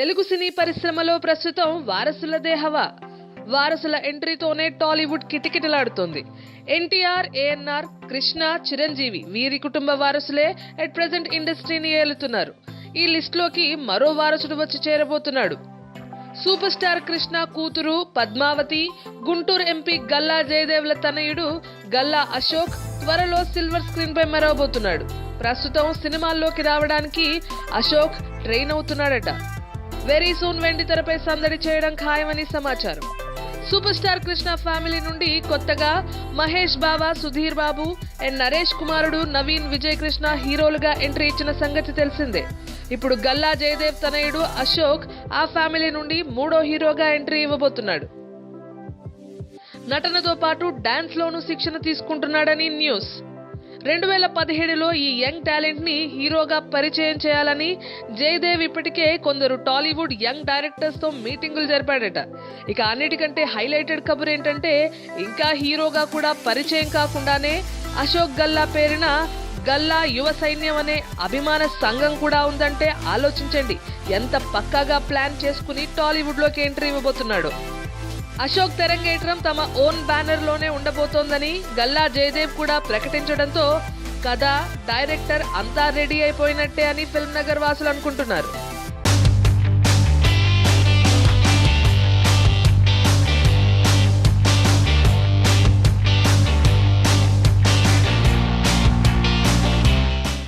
తెలుగు సినీ పరిశ్రమలో ప్రస్తుతం వారసులదే హవా. వారసుల ఎంట్రీతోనే టాలీవుడ్ కిటకిటలాడుతోంది. ఎన్టీఆర్, ఏఎన్ఆర్, కృష్ణ, చిరంజీవి వీరి కుటుంబ వారసులే ఎట్ ప్రెజెంట్ ఇండస్ట్రీని ఏలుతున్నారు. ఈ లిస్టులోకి మరో వారసుడు వచ్చి చేరబోతున్నాడు. సూపర్ స్టార్ కృష్ణ కూతురు పద్మావతి, గుంటూరు ఎంపీ గల్లా జయదేవ్ల తనయుడు గల్లా అశోక్ త్వరలో సిల్వర్ స్క్రీన్ పై మెరవబోతున్నాడు. ప్రస్తుతం సినిమాల్లోకి రావడానికి అశోక్ ట్రైన్ అవుతున్నాడట. వెరీ సూన్ వెండి తెరపై సందడి చేయడం ఖాయమని సమాచారం. సూపర్ స్టార్ కృష్ణ ఫ్యామిలీ నుండి కొత్తగా మహేష్ బావ, సుధీర్ బాబు అండ్ నరేష్ కుమారుడు నవీన్ విజయ్ కృష్ణ హీరోలుగా ఎంట్రీ ఇచ్చిన సంగతి తెలిసిందే. ఇప్పుడు గల్లా జయదేవ్ తనయుడు అశోక్ ఆ ఫ్యామిలీ నుండి మూడో హీరోగా ఎంట్రీ ఇవ్వబోతున్నాడు. నటనతో పాటు డాన్స్ లోనూ శిక్షణ తీసుకుంటున్నాడని న్యూస్. 2017లో ఈ యంగ్ టాలెంట్ ని హీరోగా పరిచయం చేయాలని జయదేవ్ ఇప్పటికే కొందరు టాలీవుడ్ యంగ్ డైరెక్టర్స్ తో మీటింగులు జరిపాడట. ఇక అన్నిటికంటే హైలైటెడ్ కబుర్ ఏంటంటే ఇంకా హీరోగా కూడా పరిచయం కాకుండానే అశోక్ గల్లా పేరిన గల్లా యువ సైన్యం అనే అభిమాన సంఘం కూడా ఉందంటే ఆలోచించండి ఎంత పక్కాగా ప్లాన్ చేసుకుని టాలీవుడ్ లోకి ఎంట్రీ ఇవ్వబోతున్నాడు. అశోక్ తెరంగేట్రం తమ ఓన్ బ్యానర్ లోనే ఉండబోతోందని గల్లా జయదేవ్ కూడా ప్రకటించడంతో కథ, డైరెక్టర్ అంతా రెడీ అయిపోయినట్టే అని ఫిల్మ్ నగర్ వాసులు అనుకుంటున్నారు.